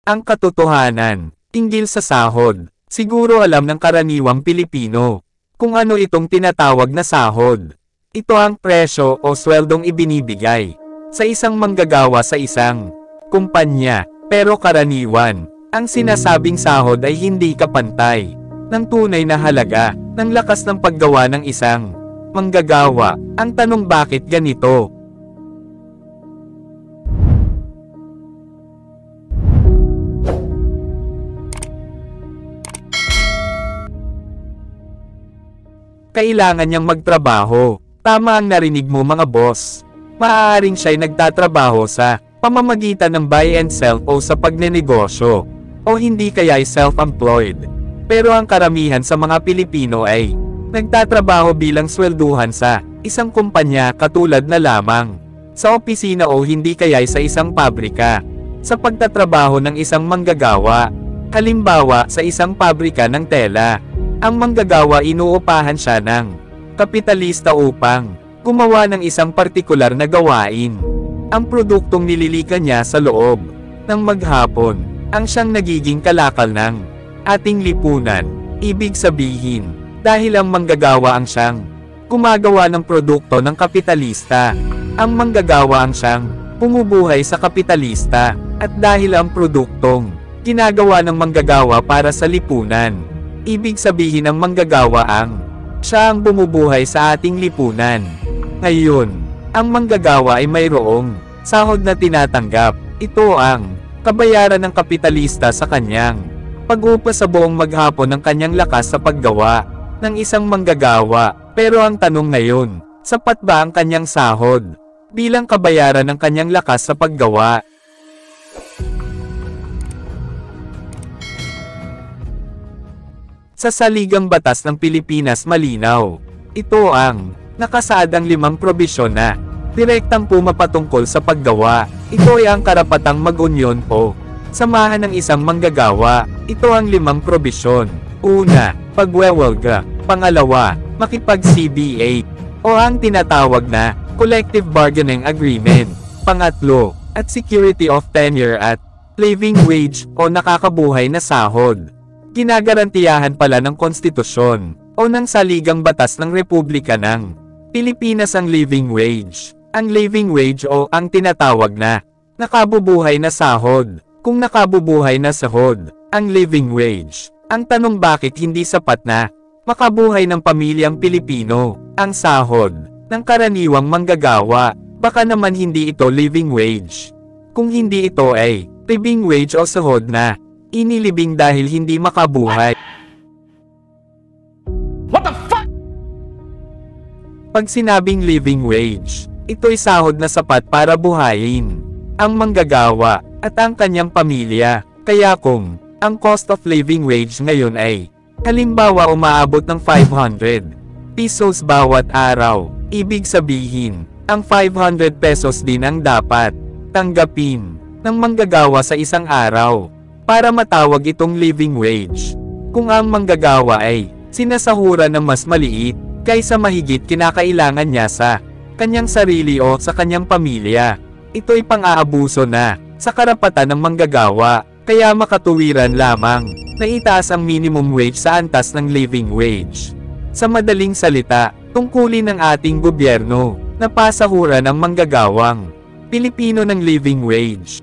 Ang katotohanan, tinggil sa sahod, siguro alam ng karaniwang Pilipino kung ano itong tinatawag na sahod. Ito ang presyo o sweldong ibinibigay sa isang manggagawa sa isang kumpanya, pero karaniwan, ang sinasabing sahod ay hindi kapantay ng tunay na halaga ng lakas ng paggawa ng isang manggagawa. Ang tanong, bakit ganito? Kailangan niyang magtrabaho. Tama ang narinig mo, mga boss. Maaaring siya'y nagtatrabaho sa pamamagitan ng buy and sell o sa pagnenegosyo, o hindi kaya'y self-employed. Pero ang karamihan sa mga Pilipino ay nagtatrabaho bilang swelduhan sa isang kumpanya, katulad na lamang sa opisina o hindi kaya'y sa isang pabrika. Sa pagtatrabaho ng isang manggagawa, halimbawa sa isang pabrika ng tela, ang manggagawa inuupahan siya ng kapitalista upang gumawa ng isang partikular na gawain. Ang produktong nililikan niya sa loob ng maghapon ang siyang nagiging kalakal ng ating lipunan. Ibig sabihin, dahil ang manggagawa ang siyang gumagawa ng produkto ng kapitalista, ang manggagawa ang siyang bumubuhay sa kapitalista, at dahil ang produktong ginagawa ng manggagawa para sa lipunan, ibig sabihin ang manggagawa siya ang bumubuhay sa ating lipunan. Ngayon, ang manggagawa ay mayroong sahod na tinatanggap. Ito ang kabayaran ng kapitalista sa kanyang pag-upa sa buong maghapon ng kanyang lakas sa paggawa ng isang manggagawa. Pero ang tanong ngayon, sapat ba ang kanyang sahod bilang kabayaran ng kanyang lakas sa paggawa? Sa saligang batas ng Pilipinas, malinaw. Ito ang nakasaadang 5 probisyon na direktang pumapatungkol sa paggawa. Ito ay ang karapatang mag-unyon o samahan ng isang manggagawa. Ito ang 5 probisyon. Una, pagwewelga. Pangalawa, makipag-CBA o ang tinatawag na Collective Bargaining Agreement. Pangatlo, at security of tenure at living wage o nakakabuhay na sahod. Ginagarantiyahan pala ng konstitusyon o ng saligang batas ng Republika ng Pilipinas ang living wage. Ang living wage o ang tinatawag na nakabubuhay na sahod. Kung nakabubuhay na sahod, ang living wage, ang tanong, bakit hindi sapat na makabuhay ng pamilyang Pilipino ang sahod ng karaniwang manggagawa? Baka naman hindi ito living wage. Kung hindi ito ay living wage o sahod na inilibing dahil hindi makabuhay. What the fuck? Pag sinabing living wage, ito'y sahod na sapat para buhayin ang manggagawa at ang kanyang pamilya. Kaya kung ang cost of living wage ngayon ay halimbawa umaabot ng 500 pesos bawat araw, ibig sabihin, ang 500 pesos din ang dapat tanggapin ng manggagawa sa isang araw para matawag itong living wage. Kung ang manggagawa ay sinasahuran ng mas maliit kaysa mahigit kinakailangan niya sa kanyang sarili o sa kanyang pamilya, ito'y pang-aabuso na sa karapatan ng manggagawa. Kaya makatuwiran lamang na itaas ang minimum wage sa antas ng living wage. Sa madaling salita, tungkulin ng ating gobyerno na pasahuran ang manggagawang Pilipino ng living wage.